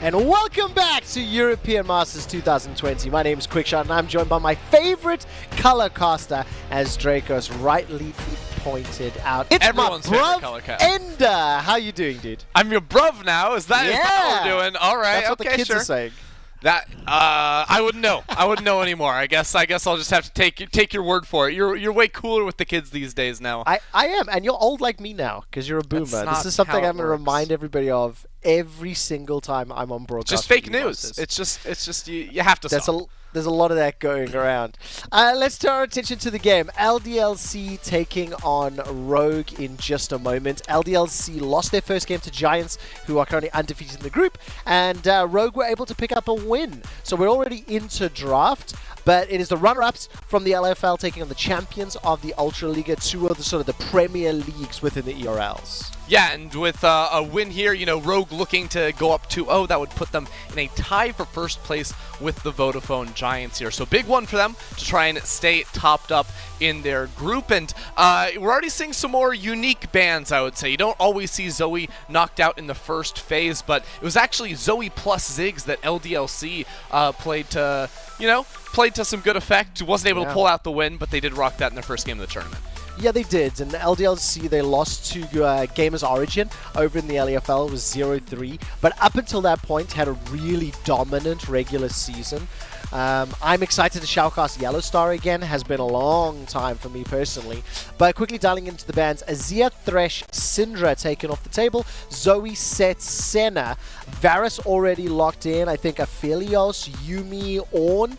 and welcome back to European Masters 2020. My name is Quickshot, and I'm joined by my favorite color caster, as Dracos rightly pointed out. It's everyone's my favorite bruv, color caster. Ender. How you doing, dude? I'm your bruv now. Is that what we're doing? All right. That's what the kids are saying. That I wouldn't know. I wouldn't know anymore. I guess I'll just have to take your word for it. You're way cooler with the kids these days now. I am, and you're old like me now because you're a boomer. This is something I'm going to remind everybody of every single time I'm on broadcast. Just fake news. It's just you have to stop. There's a lot of that going around. Let's turn our attention to the game. LDLC taking on Rogue in just a moment. LDLC lost their first game to Giants, who are currently undefeated in the group, and Rogue were able to pick up a win. So we're already into draft, but it is the runner-ups from the LFL taking on the champions of the Ultra Liga, two of the sort of the premier leagues within the ERLs. Yeah, and with a win here, Rogue looking to go up 2-0, that would put them in a tie for first place with the Vodafone Giants here. So big one for them to try and stay topped up in their group. And we're already seeing some more unique bans, I would say. You don't always see Zoe knocked out in the first phase, but it was actually Zoe plus Ziggs that LDLC played to some good effect. Wasn't able to pull out the win, but they did rock that in their first game of the tournament. Yeah, they did. And the LDLC, they lost to Gamers Origin over in the LEFL. It was 0-3. But up until that point, had a really dominant regular season. I'm excited to shoutcast YellOwStaR again. Has been a long time for me personally. But quickly dialing into the bans, Azir, Thresh, Syndra taken off the table. Zoe, Set, Senna. Varus already locked in. I think Aphelios, Yuumi, Ornn.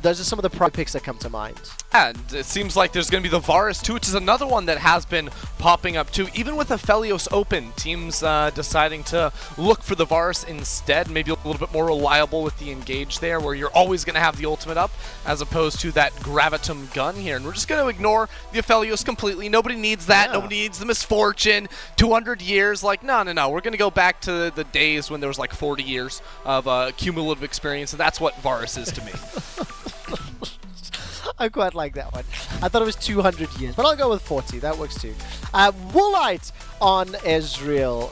Those are some of the pro picks that come to mind. And it seems like there's going to be the Varus too, which is another one that has been popping up too. Even with Aphelios open, teams deciding to look for the Varus instead. Maybe a little bit more reliable with the engage there, where you're always going to have the ultimate up, as opposed to that Gravitum gun here. And we're just going to ignore the Aphelios completely. Nobody needs that. Yeah. Nobody needs the misfortune. 200 years. Like, no. We're going to go back to the days when there was like 40 years of cumulative experience, and that's what Varus is to me. I quite like that one. I thought it was 200 years, but I'll go with 40. That works too. Woolite on Ezreal.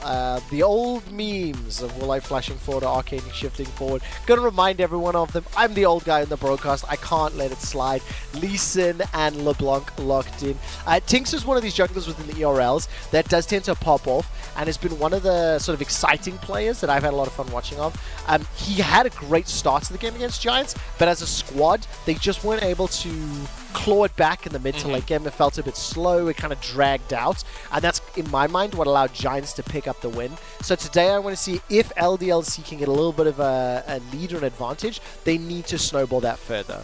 The old memes of Woolite flashing forward, arcading, shifting forward. Gonna remind everyone of them. I'm the old guy in the broadcast. I can't let it slide. Lee Sin and LeBlanc locked in. TynX is one of these junglers within the ERLs that does tend to pop off and has been one of the sort of exciting players that I've had a lot of fun watching of. He had a great start to the game against Giants, but as a squad, they just weren't able to claw it back in the mid to late game. It felt a bit slow. It kind of dragged out, and that's, in my mind, what allowed Giants to pick up the win. So today I want to see if LDLC can get a little bit of a lead or an advantage. They need to snowball that further.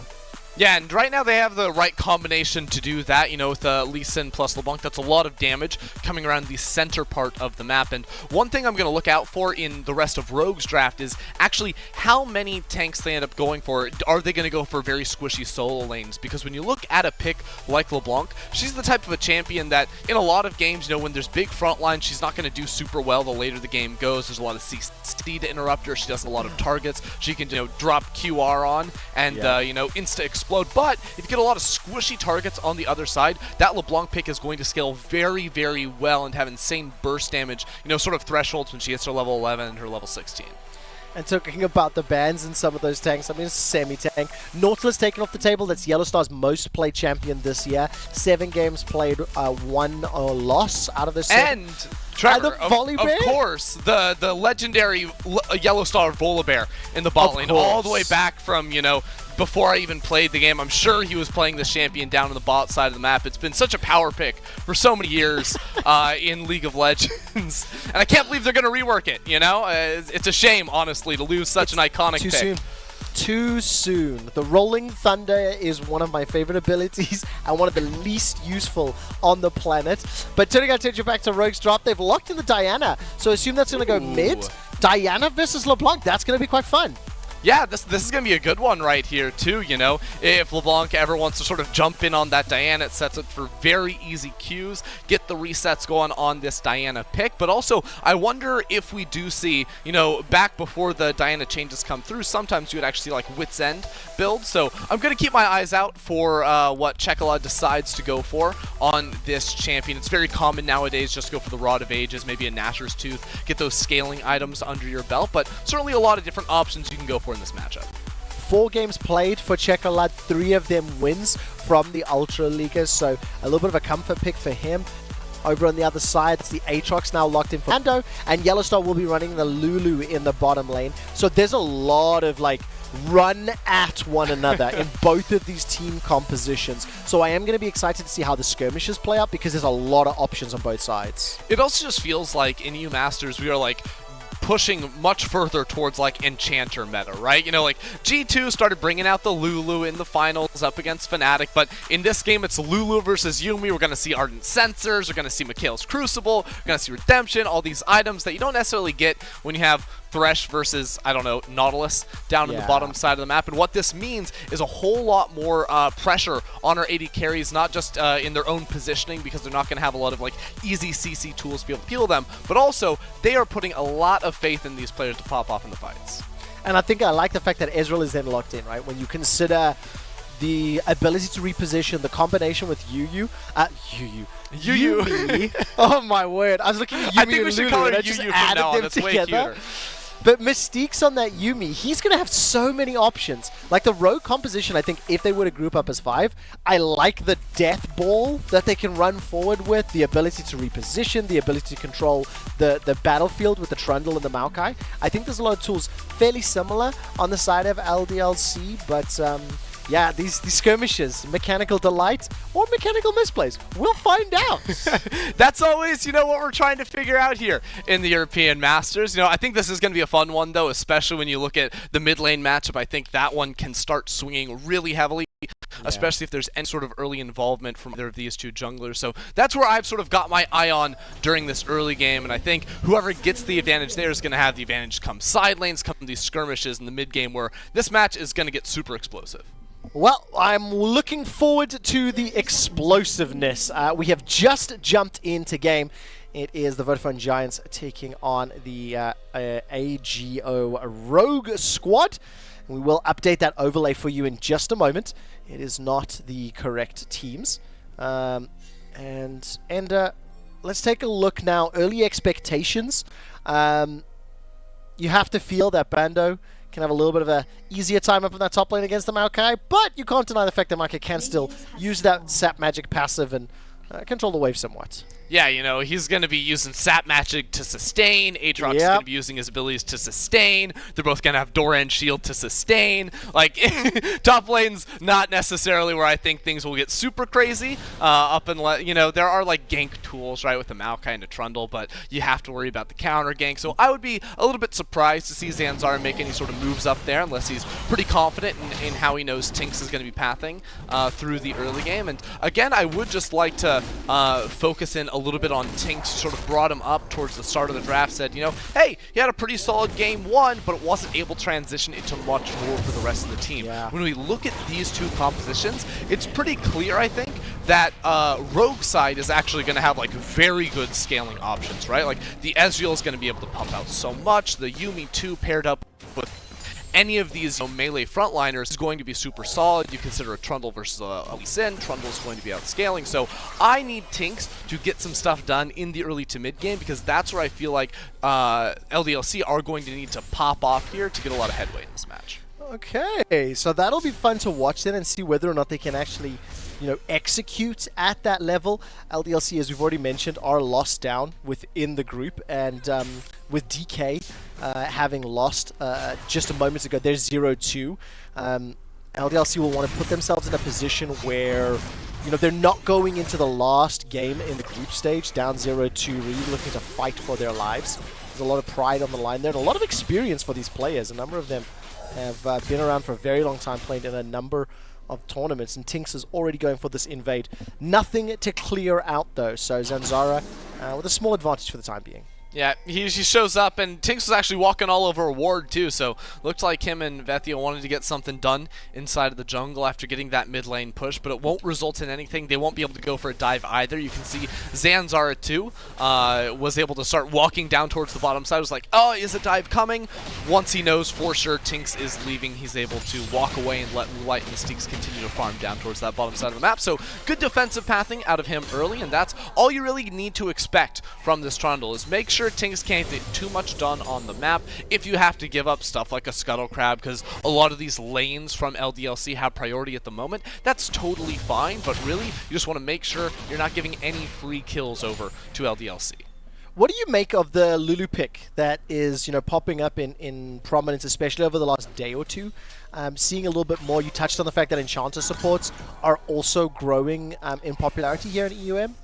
Yeah, and right now they have the right combination to do that, with Lee Sin plus LeBlanc. That's a lot of damage coming around the center part of the map. And one thing I'm going to look out for in the rest of Rogue's draft is actually how many tanks they end up going for. Are they going to go for very squishy solo lanes? Because when you look at a pick like LeBlanc, she's the type of a champion that in a lot of games, when there's big front line, she's not going to do super well the later the game goes. There's a lot of CC to interrupt her. She does a lot of targets. She can, drop QR on and, insta-explode. But if you get a lot of squishy targets on the other side, that LeBlanc pick is going to scale very, very well and have insane burst damage, sort of thresholds when she hits her level 11 and her level 16. And talking about the bans in some of those tanks, I mean, it's semi-tank. Nautilus taken off the table. That's YellOwStar's most played champion this year. 7 games played, 1 loss out of the 7. And Trevor, of course, the legendary YellOwStaR Volibear in the bot lane, all the way back from, before I even played the game. I'm sure he was playing this champion down on the bot side of the map. It's been such a power pick for so many years in League of Legends. And I can't believe they're going to rework it, It's a shame, honestly, to lose such an iconic pick. Too soon. The Rolling Thunder is one of my favorite abilities and one of the least useful on the planet. But turning our attention back to Rogue's drop, they've locked in the Diana. So assume that's going to go mid. Diana versus LeBlanc. That's going to be quite fun. Yeah, this is going to be a good one right here, too, you know. If LeBlanc ever wants to sort of jump in on that Diana, it sets it for very easy Qs, get the resets going on this Diana pick. But also, I wonder if we do see, you know, back before the Diana changes come through, sometimes you would actually see, like, Wit's End builds. So I'm going to keep my eyes out for what Czekolad decides to go for on this champion. It's very common nowadays just go for the Rod of Ages, maybe a Gnasher's Tooth, get those scaling items under your belt. But certainly a lot of different options you can go for in this matchup. 4 games played for Czekolad, 3 of them wins from the Ultra Leaguers, so a little bit of a comfort pick for him. Over on the other side, it's the Aatrox now locked in for Bando, and YellOwStaR will be running the Lulu in the bottom lane. So there's a lot of like run at one another in both of these team compositions. So I am going to be excited to see how the skirmishes play out because there's a lot of options on both sides. It also just feels like in EU Masters we are like pushing much further towards like Enchanter meta, right? You know, like G2 started bringing out the Lulu in the finals up against Fnatic, but in this game it's Lulu versus Yuumi. We're going to see Ardent Sensors, we're going to see Mikhail's Crucible, we're going to see Redemption, all these items that you don't necessarily get when you have Thresh versus, I don't know, Nautilus down in the bottom side of the map. And what this means is a whole lot more pressure on our AD carries, not just in their own positioning, because they're not going to have a lot of like easy CC tools to be able to heal them, but also they are putting a lot of faith in these players to pop off in the fights. And I think I like the fact that Ezreal is then locked in, right? When you consider the ability to reposition, the combination with Yuumi. Oh my word! I was looking at Yuumi. I think we should call her Yuumi from now on. That's way cuter. But Mystiques on that Yuumi, he's going to have so many options. Like the rogue composition, I think if they were to group up as 5, I like the death ball that they can run forward with, the ability to reposition, the ability to control the battlefield with the Trundle and the Maokai. I think there's a lot of tools fairly similar on the side of LDLC, but yeah, these skirmishes, mechanical delight or mechanical misplays, we'll find out. That's always, you know, what we're trying to figure out here in the European Masters. You know, I think this is going to be a fun one, though, especially when you look at the mid lane matchup. I think that one can start swinging really heavily, especially if there's any sort of early involvement from either of these two junglers. So that's where I've sort of got my eye on during this early game, and I think whoever gets the advantage there is going to have the advantage come side lanes, come these skirmishes in the mid game, where this match is going to get super explosive. Well, I'm looking forward to the explosiveness. We have just jumped into game. It is the Vodafone Giants taking on the AGO Rogue squad. We will update that overlay for you in just a moment. It is not the correct teams. And let's take a look now. Early expectations. You have to feel that Bando can have a little bit of a easier time up in that top lane against the Maokai, but you can't deny the fact that Maokai can still use that Sap Magic passive and control the wave somewhat. Yeah, you know, he's going to be using Sap Magic to sustain. Aatrox is going to be using his abilities to sustain. They're both going to have Doran Shield to sustain. Like, top lane's not necessarily where I think things will get super crazy. You know, there are, like, gank tools, right, with the Maokai and the Trundle, but you have to worry about the counter gank. So I would be a little bit surprised to see Zanzarah make any sort of moves up there, unless he's pretty confident in how he knows TynX is going to be pathing through the early game. And, again, I would just like to focus in a little bit on TynX. Sort of brought him up towards the start of the draft, said, you know, hey, he had a pretty solid game 1, but it wasn't able to transition into much more for the rest of the team. When we look at these two compositions, it's pretty clear, I think, that Rogue side is actually going to have like very good scaling options, right? Like the Ezreal is going to be able to pump out so much. The Yuumi 2 paired up with any of these melee frontliners is going to be super solid. You consider a Trundle versus a Lee Sin, Trundle's going to be outscaling. So I need TynX to get some stuff done in the early to mid game, because that's where I feel like LDLC are going to need to pop off here to get a lot of headway in this match. Okay, so that'll be fun to watch then and see whether or not they can actually, you know, execute at that level. LDLC, as we've already mentioned, are lost down within the group, and with DK having lost just a moment ago, they're 0-2. LDLC will want to put themselves in a position where, you know, they're not going into the last game in the group stage down 0-2, really looking to fight for their lives. There's a lot of pride on the line there, and a lot of experience for these players. A number of them have been around for a very long time, playing in a number of tournaments, and TynX is already going for this invade. Nothing to clear out though, so Zanzarah with a small advantage for the time being. Yeah, he shows up, and TynX was actually walking all over a ward too, so looked like him and Vétheo wanted to get something done inside of the jungle after getting that mid lane push, but it won't result in anything. They won't be able to go for a dive either. You can see Zanzarah too was able to start walking down towards the bottom side. It was like, oh, is a dive coming? Once he knows for sure TynX is leaving, he's able to walk away and let Woolite and Mystiques continue to farm down towards that bottom side of the map. So good defensive pathing out of him early, and that's all you really need to expect from this Trundle, is make sure TynX can't get too much done on the map. If you have to give up stuff like a Scuttle Crab, because a lot of these lanes from LDLC have priority at the moment, that's totally fine, but really, you just want to make sure you're not giving any free kills over to LDLC. What do you make of the Lulu pick that is, you know, popping up in prominence, especially over the last day or two? Seeing a little bit more. You touched on the fact that Enchanter supports are also growing in popularity here in EUM.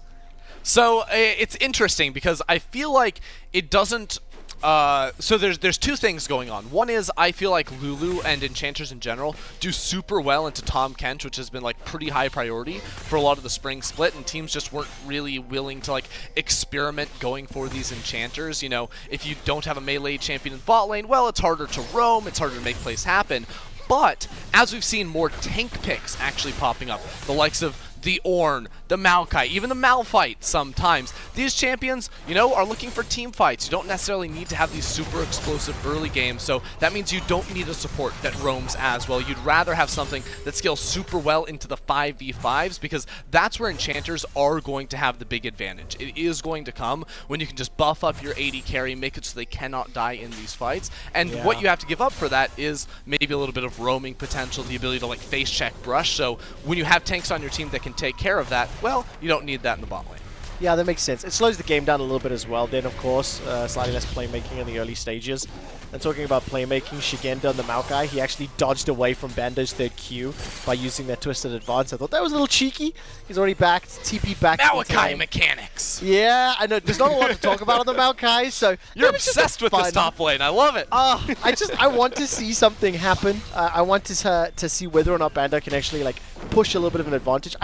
So it's interesting because I feel like it doesn't. So there's two things going on. One is I feel like Lulu and Enchanters in general do super well into Tahm Kench, which has been like pretty high priority for a lot of the spring split, and teams just weren't really willing to like experiment going for these Enchanters. You know, if you don't have a melee champion in the bot lane, well, it's harder to roam, it's harder to make plays happen. But as we've seen more tank picks actually popping up, the likes of the Ornn, the Maokai, even the Malphite sometimes. These champions, you know, are looking for team fights. You don't necessarily need to have these super explosive early games, so that means you don't need a support that roams as well. You'd rather have something that scales super well into the 5v5s, because that's where Enchanters are going to have the big advantage. It is going to come when you can just buff up your AD carry, make it so they cannot die in these fights, and what you have to give up for that is maybe a little bit of roaming potential, the ability to like face check brush, so when you have tanks on your team that can take care of that, well, you don't need that in the bot lane. Yeah, that makes sense. It slows the game down a little bit as well. Then, of course, slightly less playmaking in the early stages. And talking about playmaking, Szygenda and the Maokai, he actually dodged away from Bando's third Q by using that twisted advance. I thought that was a little cheeky. He's already back, TP back. Maokai mechanics. Yeah, I know. There's not a lot to talk about on the Maokai, so you're obsessed with this top lane. I love it. I want to see something happen. I want to see whether or not Bando can actually like push a little bit of an advantage.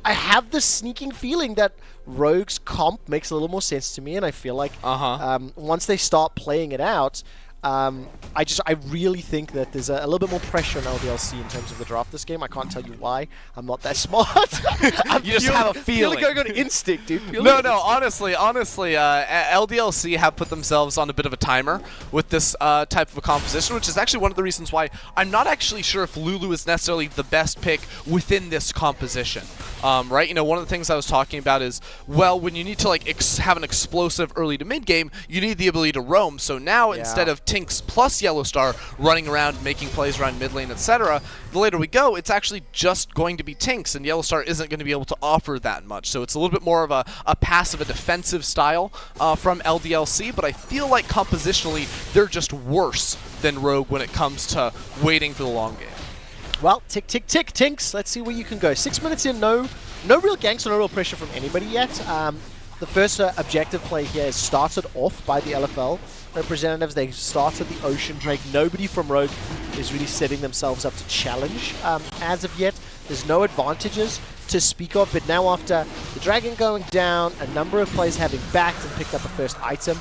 I have this sneaking feeling that Rogue's comp makes a little more sense to me, and I feel like once they start playing it out, I really think that there's a little bit more pressure on LDLC in terms of the draft this game. I can't tell you why. I'm not that smart. You just have a feeling. Going on instinct, dude. No, honestly, LDLC have put themselves on a bit of a timer with this type of a composition, which is actually one of the reasons why I'm not actually sure if Lulu is necessarily the best pick within this composition. Right? You know, one of the things I was talking about is, well, when you need to like have an explosive early to mid game, you need the ability to roam. So now instead of TynX plus YellOwStaR running around, making plays around mid lane, etc., the later we go, it's actually just going to be TynX, and YellOwStaR isn't going to be able to offer that much. So it's a little bit more of a passive, a defensive style from LDLC, but I feel like compositionally they're just worse than Rogue when it comes to waiting for the long game. Well, tick, tick, tick, TynX. Let's see where you can go. 6 minutes in, no real ganks or no real pressure from anybody yet. The first objective play here is started off by the LFL representatives. They started the Ocean Drake. Nobody from Rogue is really setting themselves up to challenge as of yet. There's no advantages to speak of, but now after the Dragon going down, a number of players having backed and picked up a first item,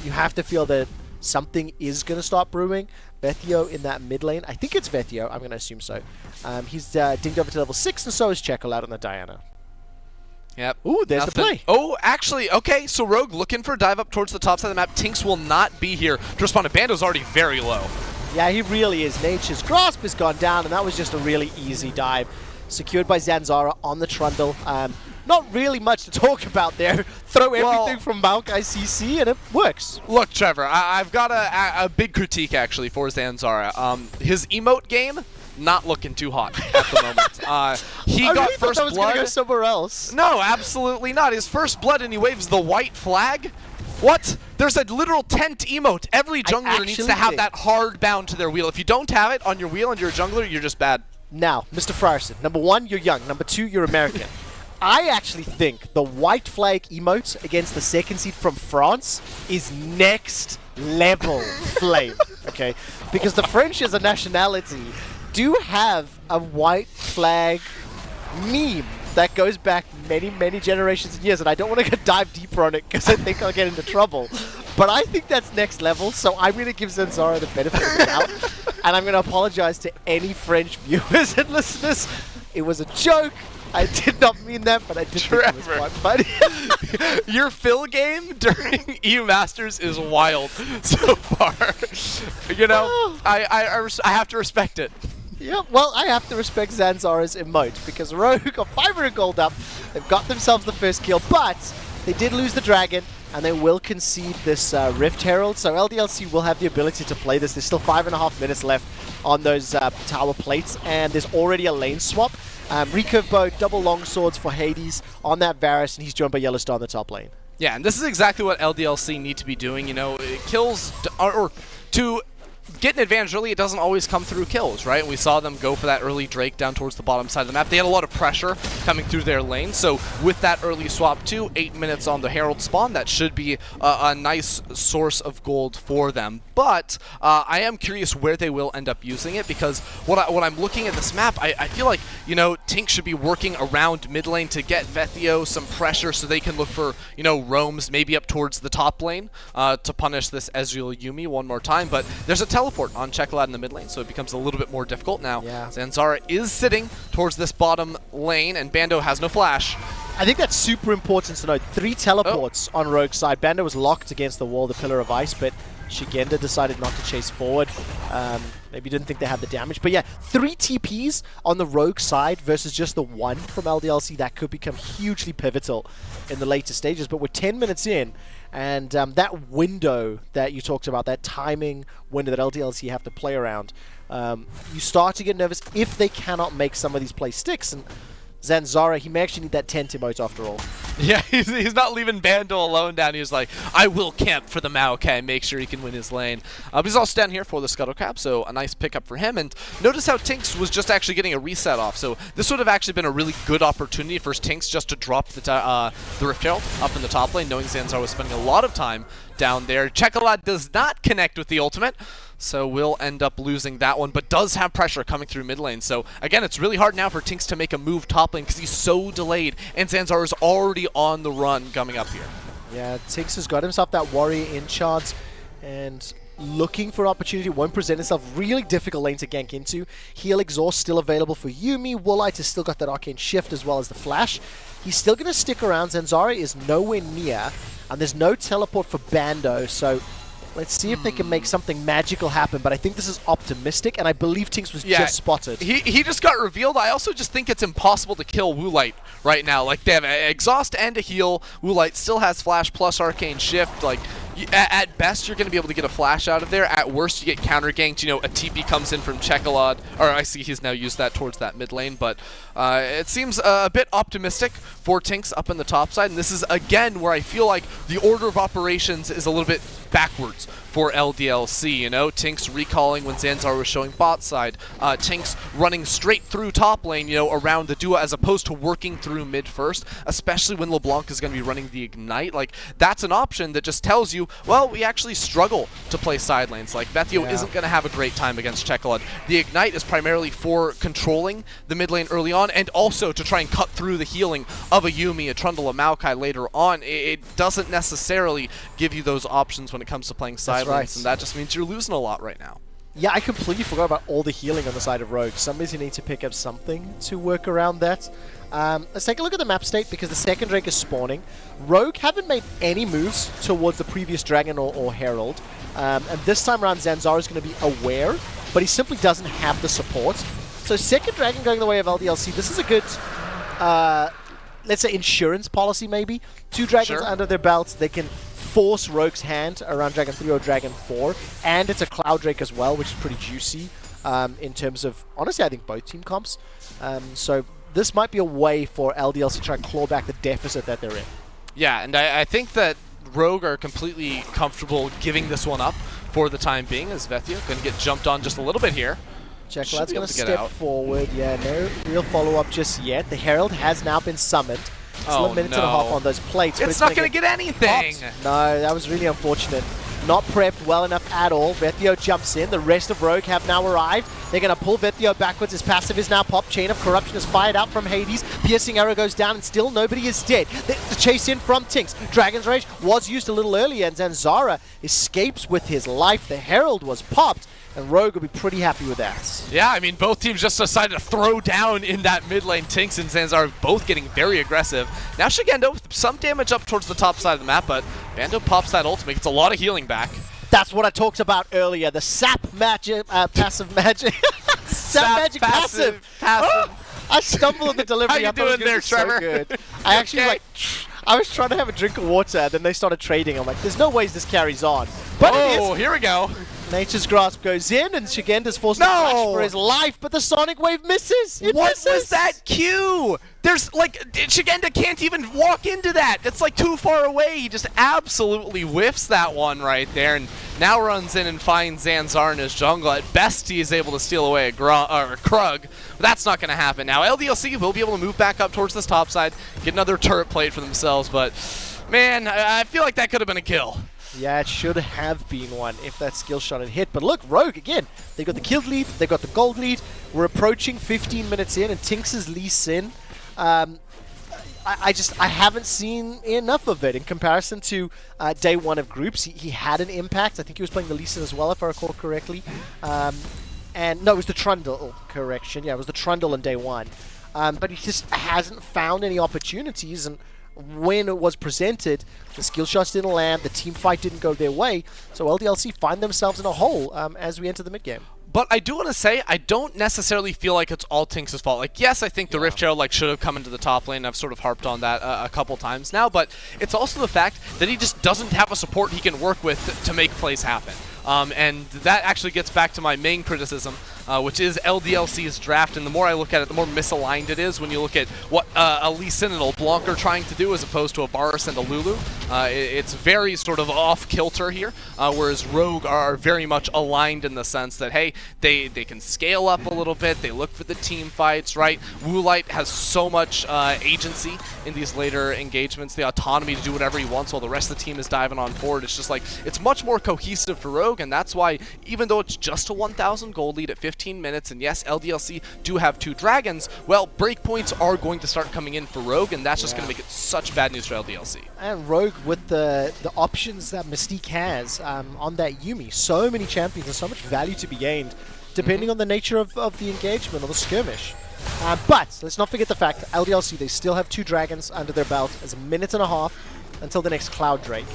you have to feel that something is going to start brewing. Vétheo in that mid lane. I think it's Vétheo. I'm going to assume so. He's dinged over to level 6, and so is Czekolad on the Diana. Yep. Ooh, there's the play. Oh, actually, okay, so Rogue looking for a dive up towards the top side of the map. TynX will not be here to respond. Bando's already very low. Yeah, he really is. Nature's Grasp has gone down, and that was just a really easy dive. Secured by Zanzarah on the Trundle. Not really much to talk about there. Throw everything from Maokai CC, and it works. Look, Trevor, I've got a big critique, actually, for Zanzarah. His emote game, not looking too hot at the moment. He got first blood. Gonna go somewhere else. No, absolutely not. His first blood, and he waves the white flag. What? There's a literal tent emote. Every jungler needs to have that hard bound to their wheel. If you don't have it on your wheel and you're a jungler, you're just bad. Now, Mr. Frierson, number 1, you're young. Number 2, you're American. I actually think the white flag emote against the second seed from France is next level flame, okay? Because the French as a nationality do have a white flag meme that goes back many, many generations and years, and I don't want to dive deeper on it because I think I'll get into trouble. But I think that's next level, so I'm going to give Zanzarah the benefit of the doubt, and I'm going to apologize to any French viewers and listeners. It was a joke. I did not mean that, but I did think it was quite funny. Your fill game during EU Masters is wild so far. You know, I have to respect it. Yeah, well, I have to respect Zanzarah's emote, because Rogue got 500 gold up. They've got themselves the first kill, but they did lose the dragon, and they will concede this Rift Herald, so LDLC will have the ability to play this. There's still 5.5 minutes left on those tower plates, and there's already a lane swap. Recurve bow, double long swords for Hades on that Varus, and he's joined by YellOwStaR on the top lane. Yeah, and this is exactly what LDLC need to be doing. You know, kills, or to get an advantage, really, it doesn't always come through kills, right? We saw them go for that early Drake down towards the bottom side of the map. They had a lot of pressure coming through their lane, so with that early swap too, 8 minutes on the Herald spawn, that should be a nice source of gold for them. But I am curious where they will end up using it, because when I'm looking at this map, I feel like, you know, TynX should be working around mid lane to get Vétheo some pressure so they can look for, you know, roams maybe up towards the top lane to punish this Ezreal Yuumi one more time. But there's a teleport on Czekolad in the mid lane, so it becomes a little bit more difficult. Now, Zanzarah is sitting towards this bottom lane, and Bando has no flash. I think that's super important to note. 3 teleports on Rogue's side. Bando was locked against the wall, the Pillar of Ice, but Szygenda decided not to chase forward. Maybe didn't think they had the damage. But yeah, 3 TPs on the Rogue side versus just the 1 from LDLC. That could become hugely pivotal in the later stages. But we're 10 minutes in, and that window that you talked about, that timing window that LDLC have to play around, you start to get nervous if they cannot make some of these plays sticks. And Zanzarah, he may actually need that tent emote after all. Yeah, he's not leaving Bando alone down. He's like, I will camp for the Maokai, make sure he can win his lane. But he's also down here for the Scuttle Crab, so a nice pickup for him. And notice how TynX was just actually getting a reset off. So this would have actually been a really good opportunity for TynX just to drop the Rift Herald up in the top lane, knowing Zanzarah was spending a lot of time down there. Czekolad does not connect with the ultimate, so we'll end up losing that one, but does have pressure coming through mid lane. So again, it's really hard now for TynX to make a move top lane because he's so delayed, and Zanzarah is already on the run coming up here. Yeah, TynX has got himself that warrior in chance, and looking for opportunity won't present itself. Really difficult lane to gank into. Heal exhaust still available for Yuumi. Woolite has still got that arcane shift as well as the flash. He's still going to stick around. Zanzarah is nowhere near, and there's no teleport for Bando, so let's see if they can make something magical happen. But I think this is optimistic, and I believe TynX was just spotted. He just got revealed. I also just think it's impossible to kill Woolite right now. Like, they have an exhaust and a heal. Woolite still has flash plus arcane shift. Like, at best, you're going to be able to get a flash out of there. At worst, you get counter ganked. You know, a TP comes in from Czekolad. Or I see he's now used that towards that mid lane. But it seems a bit optimistic for TynX up in the top side. And this is, again, where I feel like the order of operations is a little bit backwards for LDLC, you know, TynX recalling when Zanzarah was showing bot side, TynX running straight through top lane, you know, around the duo as opposed to working through mid first, especially when LeBlanc is going to be running the Ignite. Like, that's an option that just tells you, well, we actually struggle to play side lanes. Like, Vétheo isn't going to have a great time against Czekolad. The Ignite is primarily for controlling the mid lane early on, and also to try and cut through the healing of a Yuumi, a Trundle, a Maokai later on. It doesn't necessarily give you those options when it comes to playing side lanes, and that just means you're losing a lot right now. Yeah, I completely forgot about all the healing on the side of Rogue. Somebody's going to need to pick up something to work around that. Let's take a look at the map state, because the second Drake is spawning. Rogue haven't made any moves towards the previous Dragon or Herald. And this time around, Zanzarah is going to be aware, but he simply doesn't have the support. So second Dragon going the way of LDLC. This is a good, let's say, insurance policy maybe. 2 Dragons under their belts. They can force Rogue's hand around Dragon 3 or Dragon 4. And it's a Cloud Drake as well, which is pretty juicy in terms of, honestly, I think both team comps. So this might be a way for LDLC to try and claw back the deficit that they're in. Yeah, and I think that Rogue are completely comfortable giving this one up for the time being, as Vétheo going to get jumped on just a little bit here. Czekolad's going to step forward. Yeah, no real follow-up just yet. The Herald has now been summoned. Still a minute and a half on those plates. It's not going to get anything. No, that was really unfortunate. not prepped well enough at all. Vétheo jumps in. The rest of Rogue have now arrived. They're going to pull Vétheo backwards. His passive is now popped. Chain of Corruption is fired out from Hades. Piercing arrow goes down, and still nobody is dead. The chase in from TynX. Dragon's Rage was used a little earlier, and Zanzarah escapes with his life. The Herald was popped, and Rogue will be pretty happy with that. Yeah, I mean, both teams just decided to throw down in that mid lane. TynX and Zanzarah both getting very aggressive. Now Szygenda with some damage up towards the top side of the map, but Bando pops that ultimate. Gets a lot of healing back. That's what I talked about earlier. The sap magic, passive magic. Sap magic passive. Oh, I stumbled in the delivery. How you doing there, Trevor? So good. I actually I was trying to have a drink of water, and then they started trading. I'm like, there's no ways this carries on. But oh, here we go. Nature's Grasp goes in, and Szygenda's forced to flash for his life, but the Sonic Wave misses. What was that Q? There's like, Szygenda can't even walk into that. It's like too far away. He just absolutely whiffs that one right there, and now runs in and finds Zanzarah in his jungle. At best, he is able to steal away a Krug, but that's not going to happen. Now, LDLC will be able to move back up towards this top side, get another turret plate for themselves, but man, I feel like that could have been a kill. Yeah, it should have been one if that skill shot had hit. But look, Rogue, again, they got the kill lead, they got the gold lead. We're approaching 15 minutes in, and TynX is Lee Sin. I haven't seen enough of it in comparison to day one of groups. He had an impact. I think he was playing the Lee Sin as well, if I recall correctly. And no, it was the Trundle, correction. Yeah, it was the Trundle on day one. But he just hasn't found any opportunities, and when it was presented, the skill shots didn't land, the team fight didn't go their way, so LDLC find themselves in a hole as we enter the mid-game. But I do want to say, I don't necessarily feel like it's all TynX's fault. Like, yes, I think the Rift Herald should have come into the top lane. I've sort of harped on that a couple times now, but it's also the fact that he just doesn't have a support he can work with to make plays happen. And that actually gets back to my main criticism, which is LDLC's draft. And the more I look at it, the more misaligned it is when you look at what a Lee Sin and a LeBlanc are trying to do as opposed to a Varus and a Lulu. It's very sort of off-kilter here, whereas Rogue are very much aligned in the sense that, hey, they can scale up a little bit, they look for the team fights, right? Woolite has so much agency in these later engagements, the autonomy to do whatever he wants while the rest of the team is diving on forward. It's just like, it's much more cohesive for Rogue, and that's why, even though it's just a 1,000 gold lead at 15 minutes, and yes, LDLC do have 2 dragons, well, breakpoints are going to start coming in for Rogue, and that's just going to make it such bad news for LDLC. And Rogue, with the options that Mystique has on that Yuumi, so many champions and so much value to be gained, depending on the nature of the engagement or the skirmish. But let's not forget the fact that LDLC, they still have 2 dragons under their belt. There's a minute and a half until the next Cloud Drake.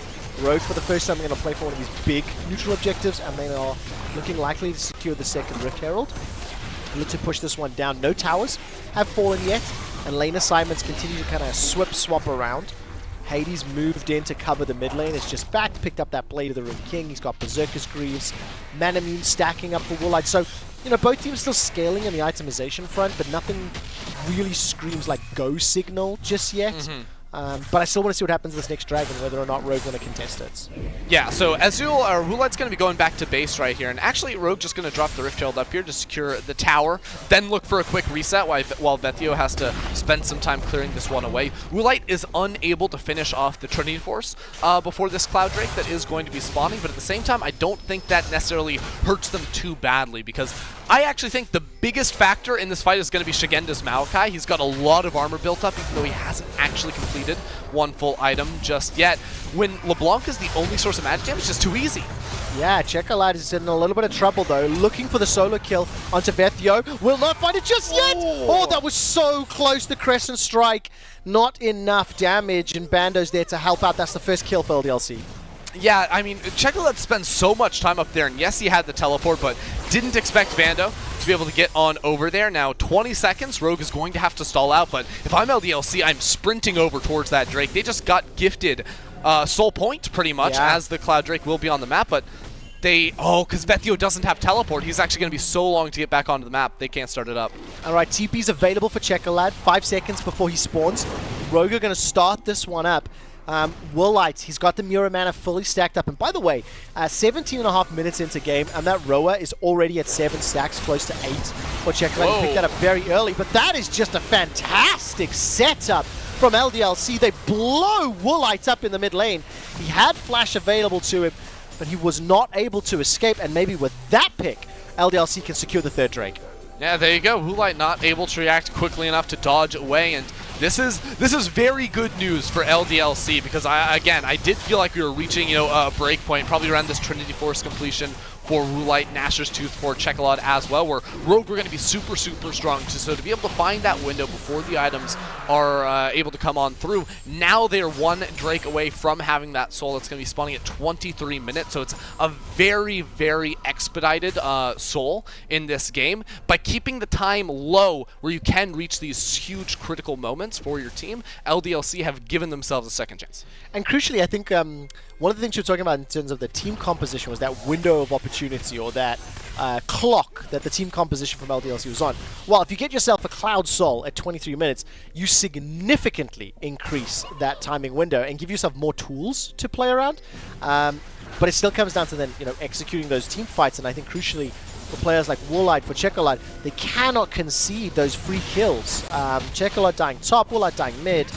Rogue, for the first time, are going to play for one of these big neutral objectives, and they are looking likely to secure the second Rift Herald. Look to push this one down. No towers have fallen yet, and lane assignments continue to kind of swap around. Hades moved in to cover the mid lane. It's just back, picked up that Blade of the Ring King. He's got Berserker's Greaves, Manamune stacking up for Woolite. So, you know, both teams still scaling in the itemization front, but nothing really screams like go signal just yet. But I still want to see what happens this next dragon, whether or not Rogue want to contest it. Yeah, so Ezreal, or Woolite's going to be going back to base right here, and actually Rogue just going to drop the Rift Herald up here to secure the tower, then look for a quick reset while Vétheo has to spend some time clearing this one away. Woolite is unable to finish off the Trinity Force before this Cloud Drake that is going to be spawning, but at the same time, I don't think that necessarily hurts them too badly, because I actually think the biggest factor in this fight is going to be Szygenda's Maokai. He's got a lot of armor built up, even though he hasn't actually completed one full item just yet. When LeBlanc is the only source of magic damage, it's just too easy. Yeah, Czekolad is in a little bit of trouble, though. Looking for the solo kill onto Vétheo. Will not find it just yet! Oh, that was so close. The Crescent Strike. Not enough damage, and Bando's there to help out. That's the first kill for LDLC. Yeah, I mean, Czekolad spends so much time up there, and yes, he had the teleport, but didn't expect Bando to be able to get on over there. Now, 20 seconds, Rogue is going to have to stall out, but if I'm LDLC, I'm sprinting over towards that Drake. They just got gifted Soul Point, pretty much, as the Cloud Drake will be on the map, but they... Oh, because Vétheo doesn't have teleport. He's actually going to be so long to get back onto the map, they can't start it up. All right, TP's available for Czekolad, 5 seconds before he spawns. Rogue are going to start this one up. Woolite, he's got the Mirror Mana fully stacked up. And by the way, 17.5 minutes into game, and that Roa is already at 7 stacks, close to 8 for Czekolad. He picked that up very early, but that is just a fantastic setup from LDLC. They blow Woolite up in the mid lane. He had Flash available to him. but he was not able to escape, and maybe with that pick, LDLC can secure the third Drake. Yeah, there you go. Woolite not able to react quickly enough to dodge away, and this is very good news for LDLC, because I did feel like we were reaching, a break point probably around this Trinity Force completion for Woolite, Nashor's Tooth for Czekolad as well, where Rogue were going to be super, super strong. So to be able to find that window before the items are able to come on through, now they're one Drake away from having that soul that's going to be spawning at 23 minutes. So it's a very, very expedited soul in this game. By keeping the time low where you can reach these huge critical moments for your team, LDLC have given themselves a second chance. And crucially, I think one of the things you were talking about in terms of the team composition was that window of opportunity, or that clock that the team composition from LDLC was on. Well, if you get yourself a Cloud Soul at 23 minutes, you significantly increase that timing window and give yourself more tools to play around. But it still comes down to then, executing those team fights. And I think crucially, for players like Woolite, for Czekolad, they cannot concede those free kills. Czekolad dying top, Woolite dying mid.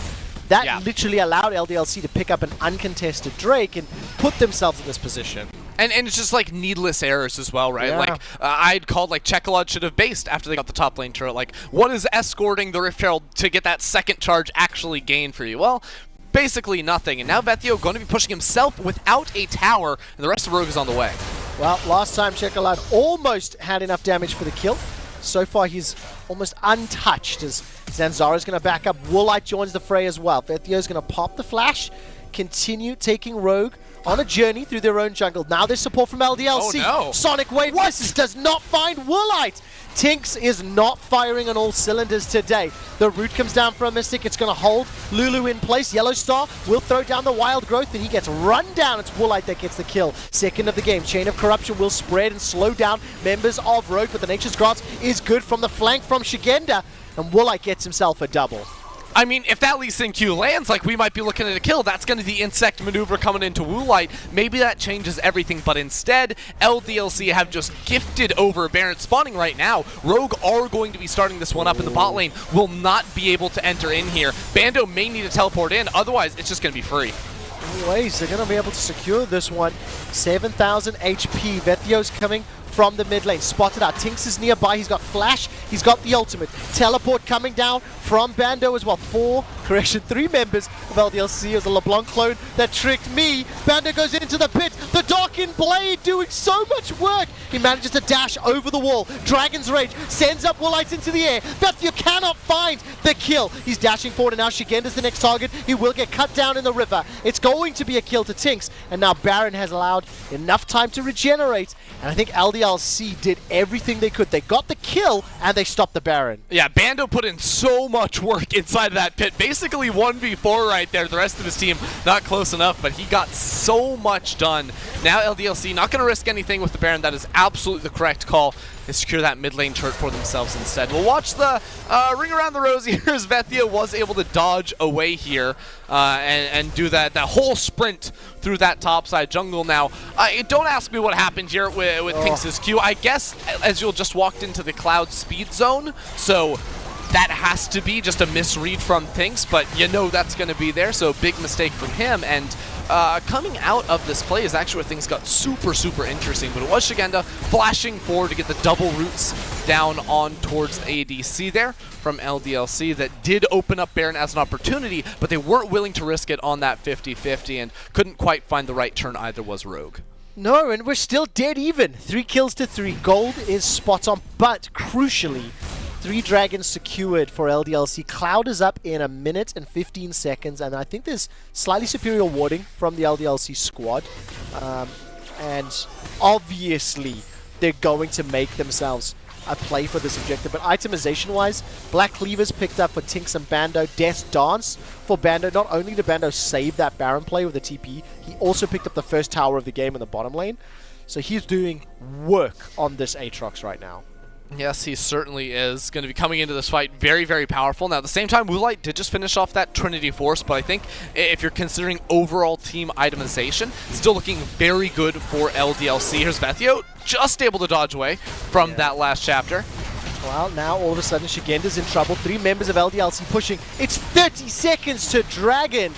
That literally allowed LDLC to pick up an uncontested Drake and put themselves in this position. And it's just like needless errors as well, right? Yeah. Like I'd called like Czekolad should have based after they got the top lane turret. Like, what is escorting the Rift Herald to get that second charge actually gain for you? Well, basically nothing. And now Vétheo going to be pushing himself without a tower, and the rest of Rogue is on the way. Well, last time Czekolad almost had enough damage for the kill. So far, he's almost untouched as Zanzarah is going to back up. Woolite joins the fray as well. Vétheo is going to pop the flash, continue taking Rogue on a journey through their own jungle. Now there's support from LDLC. Oh, no. Sonic Wave misses, does not find Woolite. TynX is not firing on all cylinders today. The root comes down for a Mystic. It's going to hold Lulu in place. YellOwStaR will throw down the Wild Growth, and he gets run down. It's Woolite that gets the kill. Second of the game. Chain of Corruption will spread and slow down members of Rogue, but the Nature's Grasp is good from the flank from Szygenda, and Woolite gets himself a double. I mean, if that Lee Sin Q lands, like, we might be looking at a kill. That's going to be the insect maneuver coming into Woolite. Maybe that changes everything, but instead, LDLC have just gifted over Baron spawning right now. Rogue are going to be starting this one up in the bot lane. Will not be able to enter in here. Bando may need to teleport in, otherwise it's just going to be free. Anyways, they're going to be able to secure this one. 7,000 HP. Vétheo's coming from the mid lane. Spotted out. TynX is nearby. He's got flash. He's got the ultimate. Teleport coming down from Bando as well. 3 members of LDLC. It was a LeBlanc clone that tricked me. Bando goes into the pit. The Darkened Blade doing so much work. He manages to dash over the wall. Dragon's Rage sends up Woolite into the air. Vétheo cannot find the kill. He's dashing forward, and now Szygenda's the next target. He will get cut down in the river. It's going to be a kill to TynX, and now Baron has allowed enough time to regenerate, and I think LDLC did everything they could. They got the kill, and they stopped the Baron. Yeah, Bando put in so much work inside of that pit. Basically 1v4 right there. The rest of his team not close enough, but he got so much done. Now LDLC not going to risk anything with the Baron. That is absolutely the correct call. They secure that mid lane turret for themselves instead. We'll watch the ring around the rosy here as Vétheo was able to dodge away here and do that whole sprint through that topside jungle. Now, don't ask me what happened here with TynX's Q. I guess Ezreal just walked into the Cloud speed zone, so that has to be just a misread from TynX, but you know that's going to be there, so big mistake from him. And coming out of this play is actually where things got super, super interesting, but it was Szygenda flashing forward to get the double roots down on towards the ADC there from LDLC that did open up Baron as an opportunity, but they weren't willing to risk it on that 50-50 and couldn't quite find the right turn. Either was Rogue. No, and we're still dead even. 3 kills to 3. Gold is spot on, but crucially, 3 dragons secured for LDLC. Cloud is up in 1 minute and 15 seconds, and I think there's slightly superior warding from the LDLC squad. And obviously, they're going to make themselves a play for this objective. But itemization-wise, Black Cleaver's picked up for TynX and Bando. Death's Dance for Bando. Not only did Bando save that Baron play with the TP, he also picked up the first tower of the game in the bottom lane. So he's doing work on this Aatrox right now. Yes, he certainly is going to be coming into this fight very, very powerful. Now, at the same time, Woolite did just finish off that Trinity Force, but I think if you're considering overall team itemization, still looking very good for LDLC. Here's Vétheo, just able to dodge away from that last chapter. Well, now all of a sudden, Szygenda's in trouble. 3 members of LDLC pushing. It's 30 seconds to Dragon.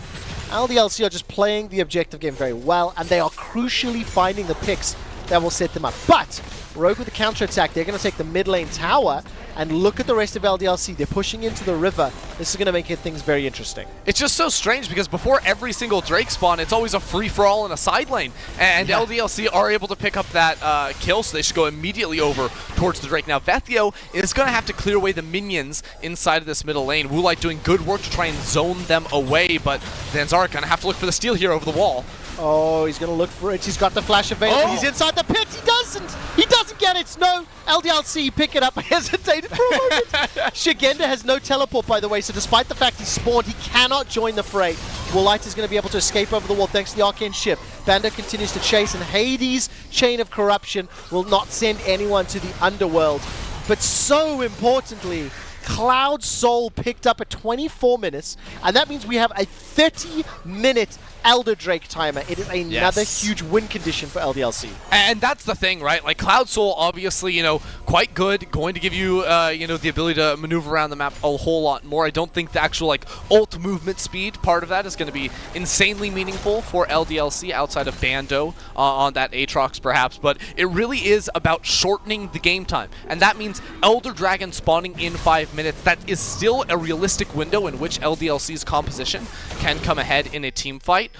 LDLC are just playing the objective game very well, and they are crucially finding the picks that will set them up. But Rogue with the counter-attack, they're going to take the mid lane tower, and look at the rest of LDLC. They're pushing into the river. This is going to make things very interesting. It's just so strange because before every single Drake spawn, it's always a free-for-all in a side lane. And LDLC are able to pick up that kill, so they should go immediately over towards the Drake. Now, Vétheo is going to have to clear away the minions inside of this middle lane. Woolite doing good work to try and zone them away, but Zanzarah going to have to look for the steal here over the wall. Oh, he's going to look for it. He's got the flash available. Oh. He's inside the pit. He doesn't. He doesn't get it. No. LDLC, pick it up. I hesitated for a moment. Szygenda has no teleport, by the way, so despite the fact he's spawned, he cannot join the fray. Woolite is going to be able to escape over the wall thanks to the arcane ship. Bando continues to chase, and Hades' chain of corruption will not send anyone to the underworld. But so importantly, Cloud Soul picked up at 24 minutes, and that means we have a 30-minute Elder Drake timer. It is another huge win condition for LDLC. And that's the thing, right? Like, Cloud Soul, obviously, you know, quite good, going to give you, you know, the ability to maneuver around the map a whole lot more. I don't think the actual, like, ult movement speed part of that is going to be insanely meaningful for LDLC outside of Bando on that Aatrox, perhaps, but it really is about shortening the game time. And that means Elder Dragon spawning in 5 minutes. That is still a realistic window in which LDLC's composition can come ahead in a team fight.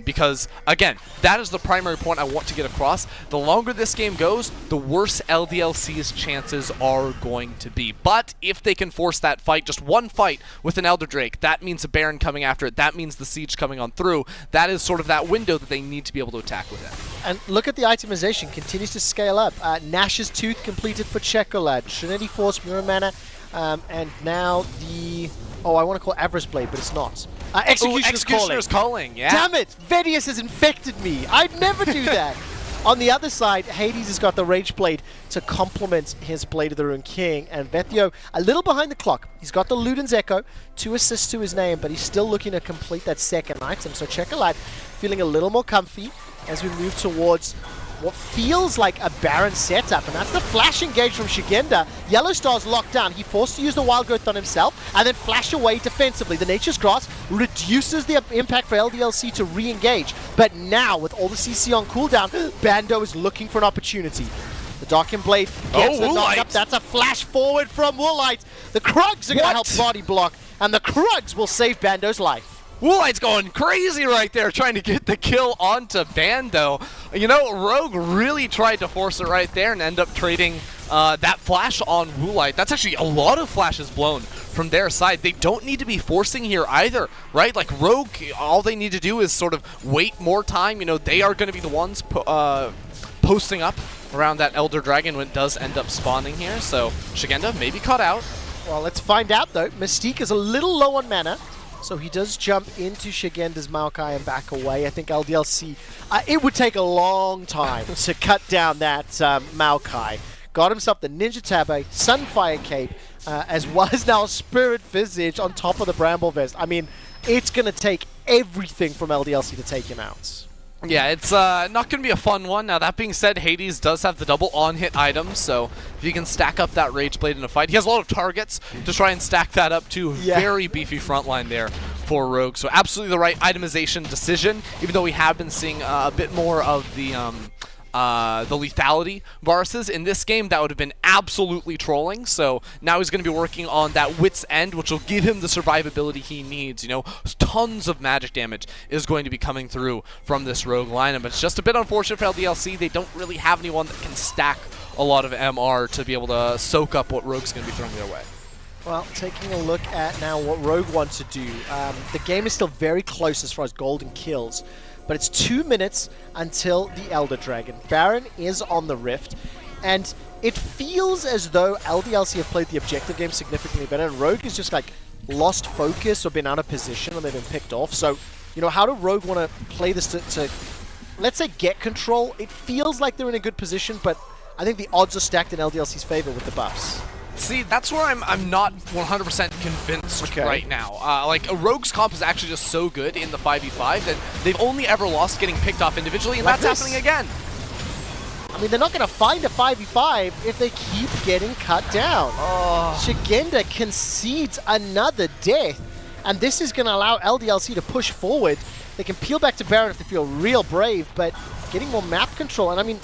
Because, again, that is the primary point I want to get across. The longer this game goes, the worse LDLC's chances are going to be. But if they can force that fight, just one fight with an Elder Drake, that means a Baron coming after it, that means the siege coming on through. That is sort of that window that they need to be able to attack with it. And look at the itemization, continues to scale up. Nash's Tooth completed for Czekolad, Trinity Force, Mirror Mana, and now the... Oh, I want to call Avarice Blade, but it's not. Executioner's calling, yeah. Damn it! Vétheo has infected me. I'd never do that. On the other side, Hades has got the Rage Blade to complement his Blade of the Rune King, and Vétheo a little behind the clock. He's got the Luden's Echo, 2 assists to his name, but he's still looking to complete that second item. So Czekolad feeling a little more comfy as we move towards what feels like a Baron setup, and that's the flash engage from Szygenda. YellOwStaR's locked down. He forced to use the Wild Growth on himself and then flash away defensively. The Nature's Grasp reduces the impact for LDLC to re-engage, but now with all the CC on cooldown, Bando is looking for an opportunity. The Darkened Blade gets the knock up. That's a flash forward from Woolite. The Krugs are going to help body block, and the Krugs will save Bando's life. Woolite's going crazy right there, trying to get the kill onto Bando. You know, Rogue really tried to force it right there and end up trading that flash on Woolite. That's actually a lot of flashes blown from their side. They don't need to be forcing here either, right? Like, Rogue, all they need to do is sort of wait more time. You know, they are going to be the ones posting up around that Elder Dragon when it does end up spawning here. So, Szygenda maybe caught out. Well, let's find out, though. Mystique is a little low on mana, so he does jump into Szygenda's Maokai and back away. I think LDLC, it would take a long time to cut down that Maokai. Got himself the Ninja Tabe, Sunfire Cape, as well as now Spirit Visage on top of the Bramble Vest. I mean, it's going to take everything from LDLC to take him out. Yeah, it's not going to be a fun one. Now, that being said, Hades does have the double on-hit items, so if you can stack up that Rage Blade in a fight, he has a lot of targets to try and stack that up too. Yeah. Very beefy front line there for Rogue, so absolutely the right itemization decision, even though we have been seeing a bit more of the lethality Varuses. In this game, that would have been absolutely trolling, so now he's going to be working on that Wit's End, which will give him the survivability he needs. You know, tons of magic damage is going to be coming through from this Rogue lineup. It's just a bit unfortunate for LDLC. They don't really have anyone that can stack a lot of MR to be able to soak up what Rogue's going to be throwing their way. Well, taking a look at now what Rogue wants to do, the game is still very close as far as golden kills, but it's 2 minutes until the Elder Dragon. Baron is on the Rift, and it feels as though LDLC have played the objective game significantly better, and Rogue has just like lost focus or been out of position or they've been picked off. So, you know, how do Rogue want to play this to let's say, get control? It feels like they're in a good position, but I think the odds are stacked in LDLC's favor with the buffs. See, that's where I'm not 100% convinced right now. Like, a Rogue's comp is actually just so good in the 5v5 that they've only ever lost getting picked off individually, and like that's happening again. I mean, they're not going to find a 5v5 if they keep getting cut down. Szygenda concedes another death, and this is going to allow LDLC to push forward. They can peel back to Baron if they feel real brave, but getting more map control, and I mean,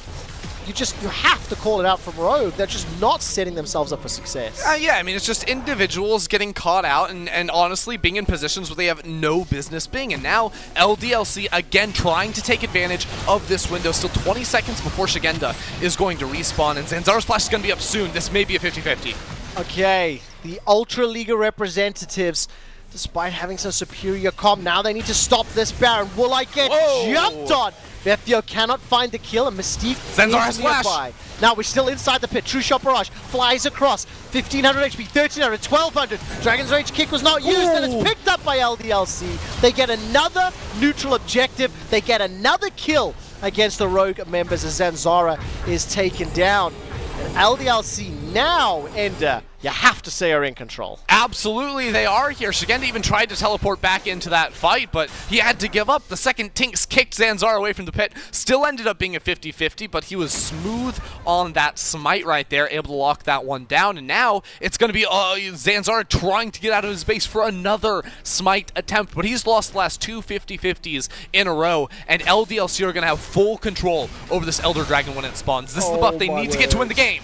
you have to call it out from Rogue. They're just not setting themselves up for success. Yeah, I mean, it's just individuals getting caught out and honestly being in positions where they have no business being. And now LDLC again trying to take advantage of this window. Still 20 seconds before Szygenda is going to respawn, and Zanzarah's flash is going to be up soon. This may be a 50-50. Okay, the Ultra Liga representatives, despite having some superior comp, now they need to stop this Baron. Woolite gets jumped on. Vétheo cannot find the kill, and Mystique Zanzarah's is nearby. flash. Now we're still inside the pit. True Shot Barrage flies across. 1500 HP, 1300, 1200. Dragon's Rage kick was not used, and it's picked up by LDLC. They get another neutral objective. They get another kill against the Rogue members as Zanzarah is taken down. And LDLC now, Ender, you have to say, are in control. Absolutely, they are here. Szygenda even tried to teleport back into that fight, but he had to give up. The second TynX kicked Zanzarah away from the pit. Still ended up being a 50-50, but he was smooth on that smite right there, able to lock that one down. And now it's going to be Zanzarah trying to get out of his base for another smite attempt, but he's lost the last two 50-50s in a row, and LDLC are going to have full control over this Elder Dragon when it spawns. This is the buff they need to get to win the game.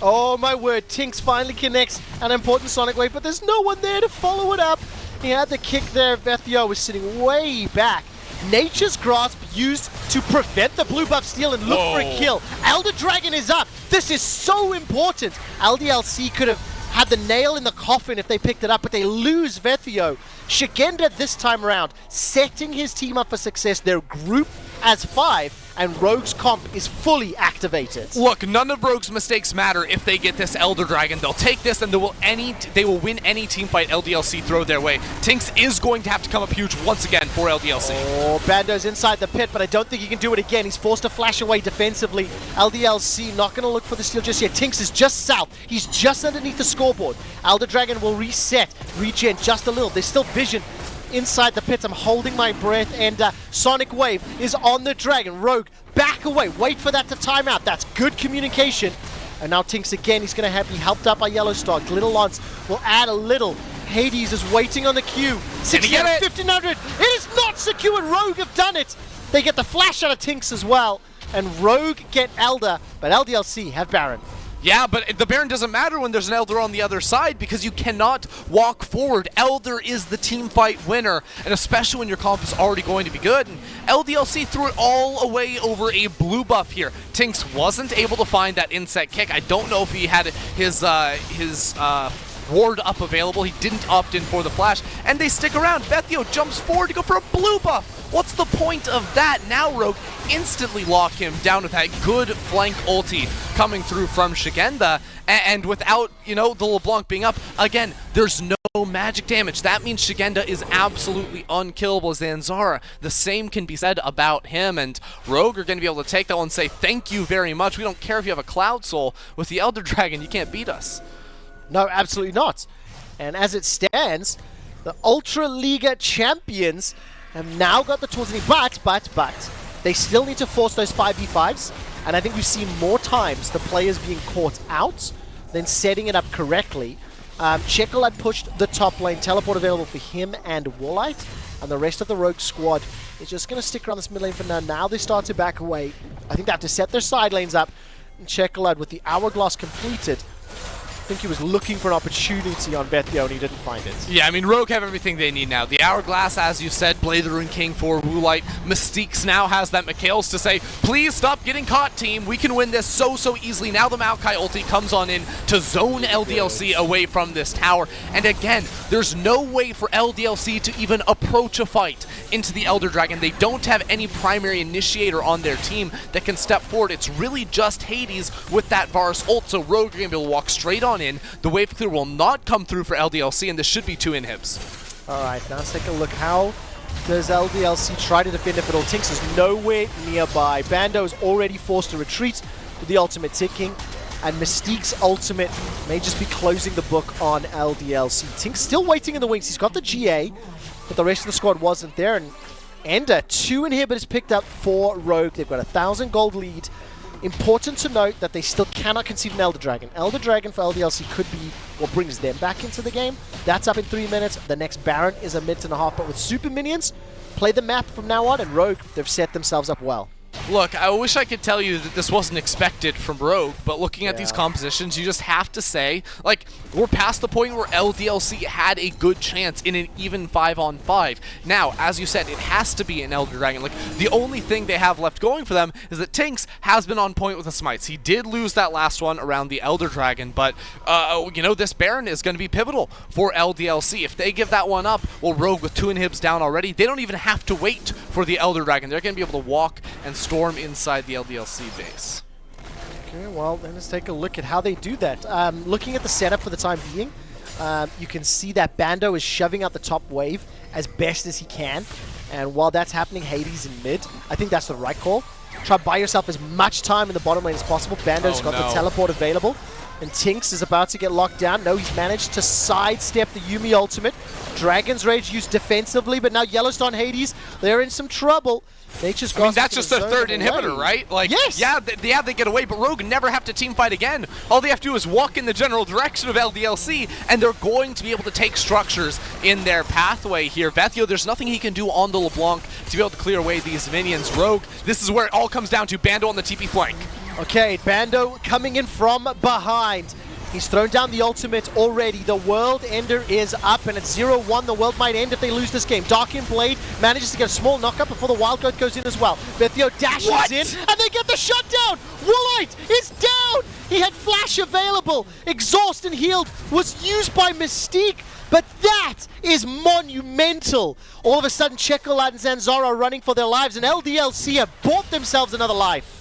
Oh my word, TynX finally connects an important Sonic Wave, but there's no one there to follow it up. He had the kick there. Vétheo was sitting way back. Nature's Grasp used to prevent the blue buff steal and look for a kill. Elder Dragon is up. This is so important. LDLC could have had the nail in the coffin if they picked it up, but they lose Vétheo. Szygenda this time around, setting his team up for success. Their group as 5, and Rogue's comp is fully activated. Look, none of Rogue's mistakes matter if they get this Elder Dragon. They'll take this and they will win any team fight LDLC throw their way. TynX is going to have to come up huge once again for LDLC. Oh, Bando's inside the pit, but I don't think he can do it again. He's forced to flash away defensively. LDLC not going to look for the steal just yet. TynX is just south. He's just underneath the scoreboard. Elder Dragon will reset, regen just a little. There's still vision inside the pits. I'm holding my breath, and Sonic Wave is on the Dragon. Rogue, back away. Wait for that to time out. That's good communication. And now TynX again, he's going to be helped up by YellOwStaR. Glitterlance will add a little. Hades is waiting on the queue. 600, 1500. It is not secured. Rogue have done it. They get the flash out of TynX as well. And Rogue get Elder, but LDLC have Baron. Yeah, but the Baron doesn't matter when there's an Elder on the other side because you cannot walk forward. Elder is the team fight winner, and especially when your comp is already going to be good. And LDLC threw it all away over a blue buff here. TynX wasn't able to find that inset kick. I don't know if he had his ward up available. He didn't opt in for the flash, and they stick around. Vétheo jumps forward to go for a blue buff. What's the point of that? Now Rogue instantly lock him down with that good flank ulti coming through from Szygenda, and without, the LeBlanc being up, again, there's no magic damage. That means Szygenda is absolutely unkillable. Zanzarah, the same can be said about him, and Rogue are going to be able to take that one and say, thank you very much. We don't care if you have a Cloud Soul. With the Elder Dragon, you can't beat us. No, absolutely not. And as it stands, the Ultra Liga champions have now got the tools, but they still need to force those 5v5s, and I think we've seen more times the players being caught out than setting it up correctly. Czekolad pushed the top lane, teleport available for him and Woolite, and the rest of the Rogue squad is just going to stick around this mid lane for now. Now they start to back away. I think they have to set their side lanes up, and Czekolad with the hourglass completed. I think he was looking for an opportunity on Vétheo and he didn't find it. Yeah, I mean, Rogue have everything they need now. The Hourglass, as you said, Blade the Rune King for Woolite. Mystiques now has that Mikhails to say, please stop getting caught, team. We can win this so easily. Now the Maokai ulti comes on in to zone LDLC away from this tower. And again, there's no way for LDLC to even approach a fight into the Elder Dragon. They don't have any primary initiator on their team that can step forward. It's really just Hades with that Varus ult, so Rogue are going to be able to walk straight on in. The wave clear will not come through for LDLC, and this should be 2 inhibs. Alright, now let's take a look. How does LDLC try to defend if at all? TynX is nowhere nearby. Bando is already forced to retreat with the ultimate ticking, and Mystique's ultimate may just be closing the book on LDLC. TynX still waiting in the wings. He's got the GA, but the rest of the squad wasn't there, and Ender, 2 inhibitors picked up for Rogue. They've got 1,000 gold lead. Important to note that they still cannot concede an Elder Dragon. Elder Dragon for LDLC could be what brings them back into the game. That's up in 3 minutes. The next Baron is a minute and a half, but with super minions, play the map from now on, and Rogue, they've set themselves up well. Look, I wish I could tell you that this wasn't expected from Rogue, but looking at these compositions, you just have to say, like, we're past the point where LDLC had a good chance in an even 5-on-5. Now, as you said, it has to be an Elder Dragon. Like, the only thing they have left going for them is that TynX has been on point with the smites. He did lose that last one around the Elder Dragon, but, you know, this Baron is going to be pivotal for LDLC. If they give that one up, well, Rogue with 2 inhibs down already, they don't even have to wait for the Elder Dragon. They're going to be able to walk and storm inside the LDLC base. Okay, well, then let's take a look at how they do that. Looking at the setup for the time being, you can see that Bando is shoving out the top wave as best as he can. And while that's happening, Hades in mid. I think that's the right call. Try to buy yourself as much time in the bottom lane as possible. Bando's got the teleport available. And TynX is about to get locked down. No, he's managed to sidestep the Yuumi ultimate. Dragon's Rage used defensively, but now YellOwStaR and Hades, they're in some trouble. Nature's Grasp. That's just their third inhibitor, right? Like, yes. Yeah, they get away, but Rogue never have to team fight again. All they have to do is walk in the general direction of LDLC, and they're going to be able to take structures in their pathway here. Vétheo, there's nothing he can do on the LeBlanc to be able to clear away these minions. Rogue, this is where it all comes down to. Bando on the TP flank. Okay, Bando coming in from behind. He's thrown down the ultimate already. The World Ender is up, and it's 0-1. The world might end if they lose this game. Darkin Blade manages to get a small knockup before the Wild Growth goes in as well. Vétheo dashes in, and they get the shutdown! Woolite is down! He had Flash available. Exhaust and Healed was used by Mystique, but that is monumental. All of a sudden, Czekolad and Zanzarah are running for their lives, and LDLC have bought themselves another life.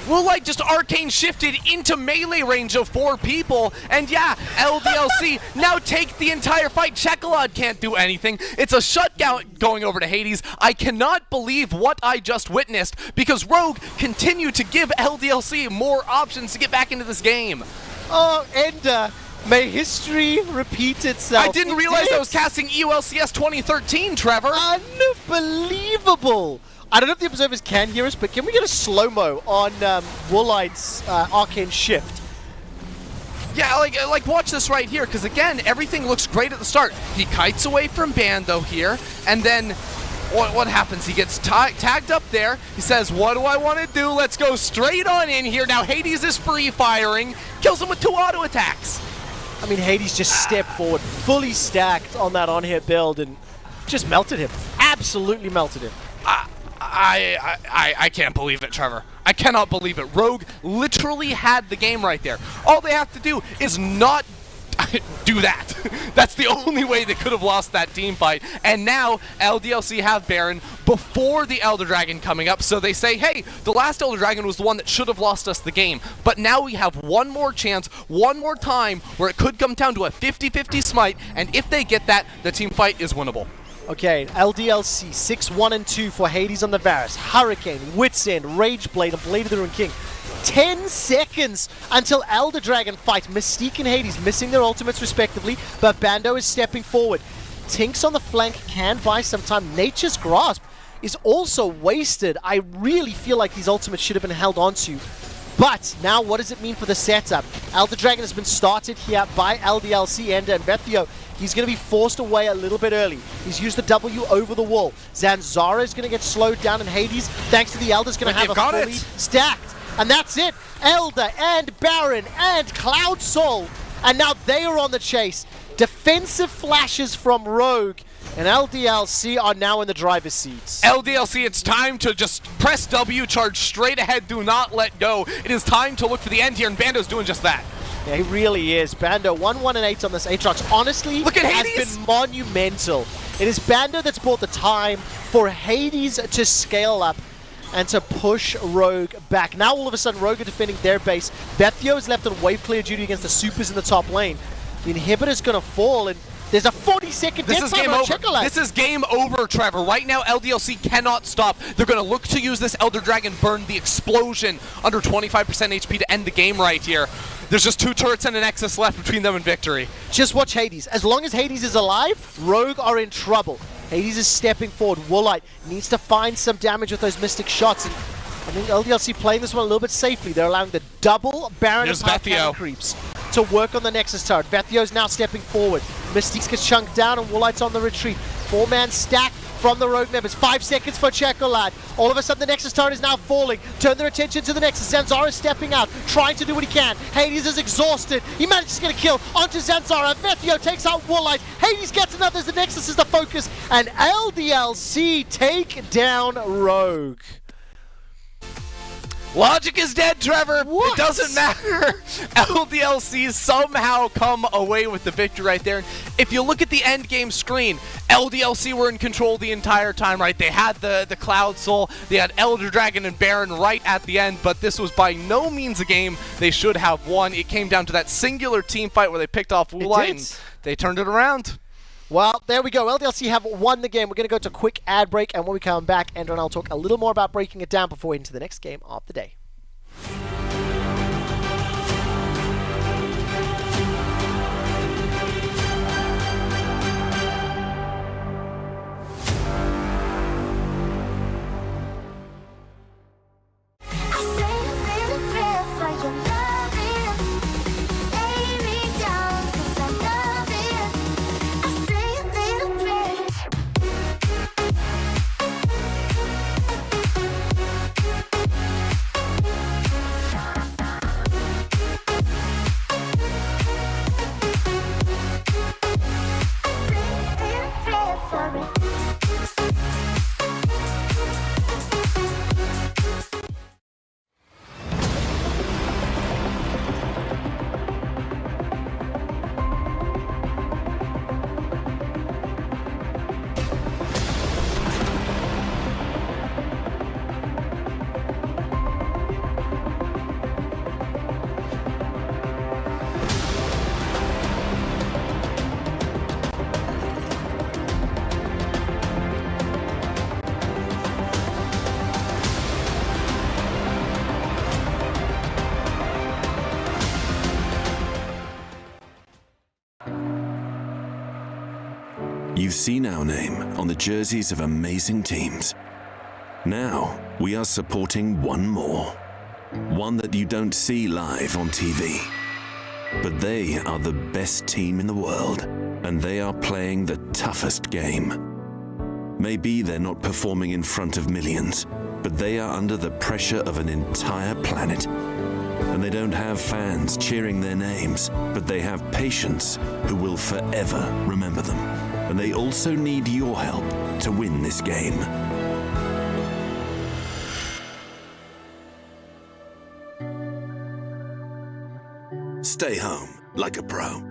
Woolite just arcane shifted into melee range of 4 people, and yeah, LDLC now take the entire fight. Czekolad can't do anything. It's a shutdown going over to Hades. I cannot believe what I just witnessed, because Rogue continued to give LDLC more options to get back into this game. Oh, and may history repeat itself. I didn't realize I was casting EULCS 2013, Trevor. Unbelievable. I don't know if the observers can hear us, but can we get a slow-mo on Woolite's arcane shift? Yeah, like watch this right here, because again, everything looks great at the start. He kites away from Bando here, and then what happens? He gets tagged up there. He says, what do I want to do? Let's go straight on in here. Now Hades is free-firing, kills him with 2 auto attacks. I mean, Hades just stepped forward, fully stacked on that on-hit build, and just melted him. Absolutely melted him. I can't believe it, Trevor. I cannot believe it. Rogue literally had the game right there. All they have to do is not do that. That's the only way they could have lost that team fight. And now LDLC have Baron before the Elder Dragon coming up, so they say, hey, the last Elder Dragon was the one that should have lost us the game. But now we have one more chance, one more time, where it could come down to a 50-50 smite, and if they get that, the team fight is winnable. Okay, LDLC 6-1 and 2 for Hades on the Varus, Hurricane, Wits End, Rage Blade, and Blade of the Ruined King. 10 seconds until Elder Dragon fight. Mystique and Hades missing their ultimates respectively, but Bando is stepping forward. TynX on the flank can buy some time. Nature's Grasp is also wasted. I really feel like these ultimates should have been held onto. But now what does it mean for the setup? Elder Dragon has been started here by LDLC and Vétheo. He's going to be forced away a little bit early. He's used the W over the wall. Zanzarah is going to get slowed down, and Hades, thanks to the Elder, is going to have a fully stacked. And that's it. Elder and Baron and Cloud Soul. And now they are on the chase. Defensive flashes from Rogue. And LDLC are now in the driver's seats. LDLC, it's time to just press W, charge straight ahead, do not let go. It is time to look for the end here, and Bando's doing just that. Yeah, he really is. Bando 1-1 and 8 on this Aatrox. Honestly, look at has Hades. Been monumental. It is Bando that's brought the time for Hades to scale up and to push Rogue back. Now all of a sudden Rogue are defending their base. Vétheo is left on wave clear duty against the supers in the top lane. The inhibitor's going to fall, and there's a 40-second death time on Czekolad. This is game over, Trevor. Right now, LDLC cannot stop. They're going to look to use this Elder Dragon burn, the explosion, under 25% HP to end the game right here. There's just 2 turrets and an Nexus left between them and victory. Just watch Hades. As long as Hades is alive, Rogue are in trouble. Hades is stepping forward. Woolite needs to find some damage with those Mystic shots. And I think LDLC playing this one a little bit safely. They're allowing the double Baron and Power Cannon creeps to work on the Nexus turret. Vétheo's now stepping forward. Mystiques gets chunked down and Woolite's on the retreat. 4-man stack from the Rogue members. 5 seconds for Czekolad. All of a sudden the Nexus turret is now falling. Turn their attention to the Nexus. Zanzarah is stepping out, trying to do what he can. Hades is exhausted. He manages to get a kill onto Zanzarah. Vétheo takes out Woolite. Hades gets another. The Nexus is the focus. And LDLC take down Rogue. Logic is dead, Trevor. What? It doesn't matter. LDLC somehow come away with the victory right there. And if you look at the end game screen, LDLC were in control the entire time, right? They had the Cloud Soul, they had Elder Dragon and Baron right at the end, but this was by no means a game they should have won. It came down to that singular team fight where they picked off Woolite and they turned it around. Well, there we go. LDLC have won the game. We're going to go to a quick ad break, and when we come back, Andrew and I'll talk a little more about breaking it down before we head into the next game of the day. You've seen our name on the jerseys of amazing teams. Now, we are supporting one more. One that you don't see live on TV. But they are the best team in the world, and they are playing the toughest game. Maybe they're not performing in front of millions, but they are under the pressure of an entire planet. And they don't have fans cheering their names, but they have patients who will forever remember them. And they also need your help to win this game. Stay home like a pro.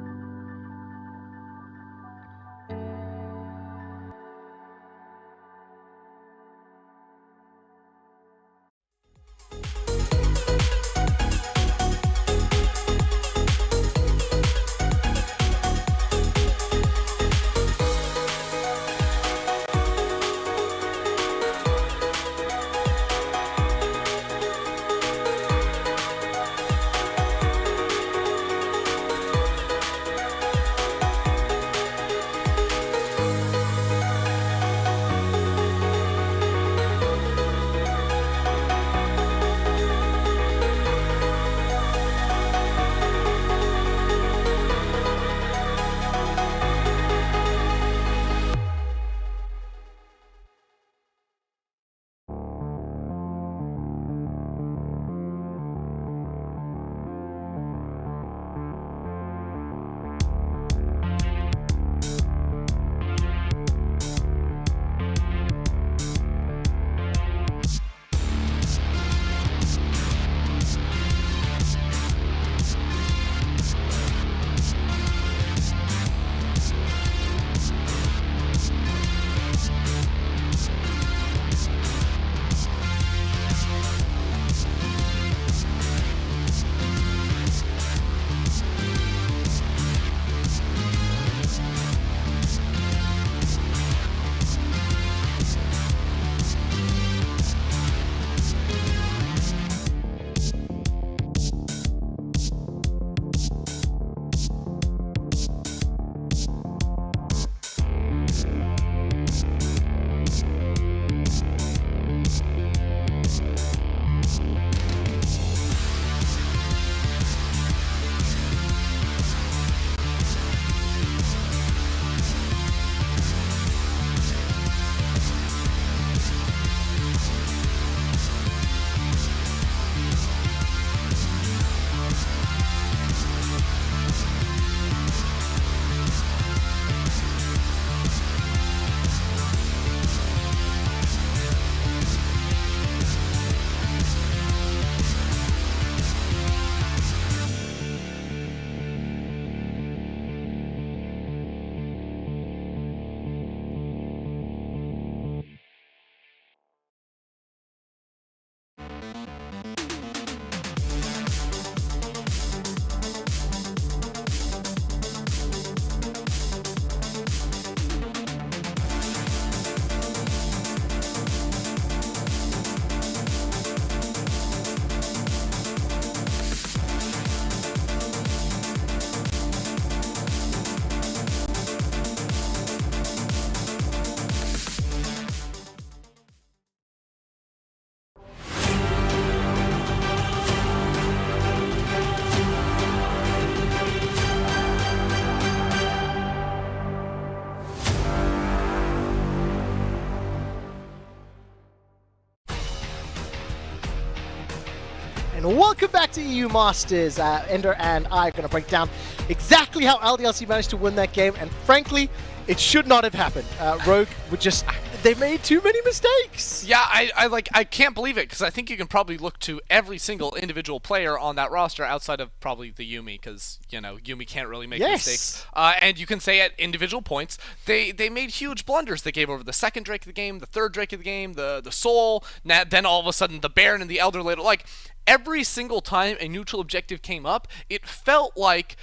Welcome back to EU Masters. Ender and I are going to break down exactly how LDLC managed to win that game, and frankly, it should not have happened. Rogue would just... They made too many mistakes. Yeah, I can't believe it, because I think you can probably look to every single individual player on that roster outside of probably the Yuumi, because, you know, Yuumi can't really make mistakes. And you can say at individual points, they made huge blunders. They gave over the second Drake of the game, the third Drake of the game, the Soul, then all of a sudden the Baron and the Elder later. Like, every single time a neutral objective came up, it felt like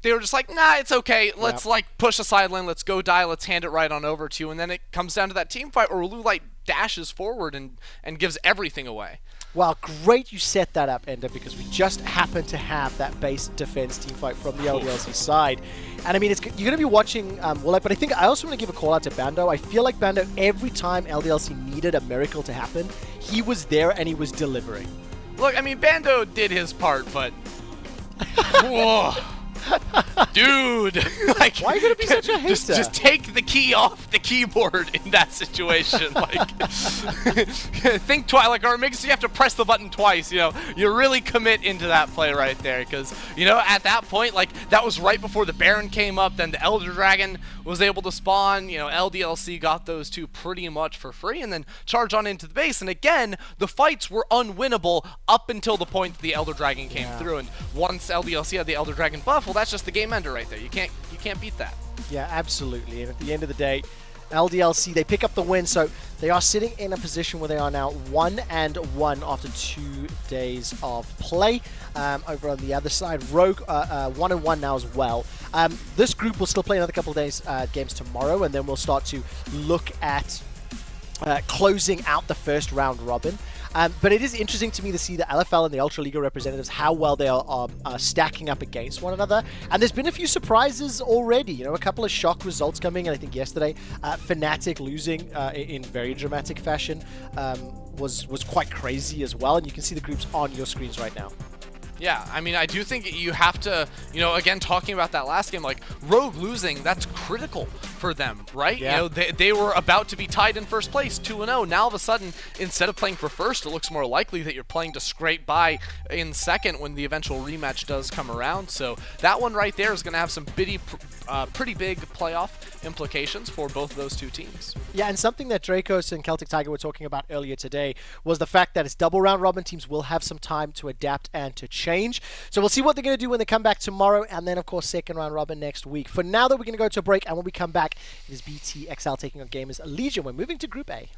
they were just like, nah, it's okay. Let's like push a side lane. Let's go die. Let's hand it right on over to you. And then it comes down to that team fight where Lulu like dashes forward and gives everything away. Well, great you set that up, Ender, because we just happen to have that base defense team fight from the LDLC side. And I mean, you're going to be watching Woolite, but I think I also want to give a call out to Bando. I feel like Bando, every time LDLC needed a miracle to happen, he was there and he was delivering. Look, I mean, Bando did his part, but... Whoa. Dude, like, why are you gonna be such a hater? Just take the key off the keyboard in that situation. Like, think twice, like, or it makes you have to press the button twice. You know, you really commit into that play right there, because you know at that point, like that was right before the Baron came up. Then the Elder Dragon was able to spawn. You know, LDLC got those two pretty much for free, and then charge on into the base. And again, the fights were unwinnable up until the point that the Elder Dragon came through. And once LDLC had the Elder Dragon buff, well, that's just the game ender right there. You can't beat that. Yeah, absolutely. And at the end of the day, LDLC, they pick up the win, so they are sitting in a position where they are now 1-1 after 2 days of play. Over on the other side, Rogue 1-1 now as well. This group will still play another couple of days games tomorrow, and then we'll start to look at closing out the first round robin. But it is interesting to me to see the LFL and the Ultra Liga representatives, how well they are stacking up against one another. And there's been a few surprises already. You know, a couple of shock results coming in. I think yesterday, Fnatic losing in very dramatic fashion was quite crazy as well. And you can see the groups on your screens right now. Yeah, I mean, I do think you have to, you know, again, talking about that last game, like, Rogue losing, that's critical for them, right? Yeah. You know, they were about to be tied in first place, 2-0. Now, all of a sudden, instead of playing for first, it looks more likely that you're playing to scrape by in second when the eventual rematch does come around. So that one right there is going to have some pretty big playoff implications for both of those two teams. Yeah, and something that Dracos and Celtic Tiger were talking about earlier today was the fact that it's double round robin. Teams will have some time to adapt and to change. So we'll see what they're going to do when they come back tomorrow, and then, of course, second round robin next week. For now, though, we're going to go to a break, and when we come back, it is BTXL taking on Gamers Legion. We're moving to Group A.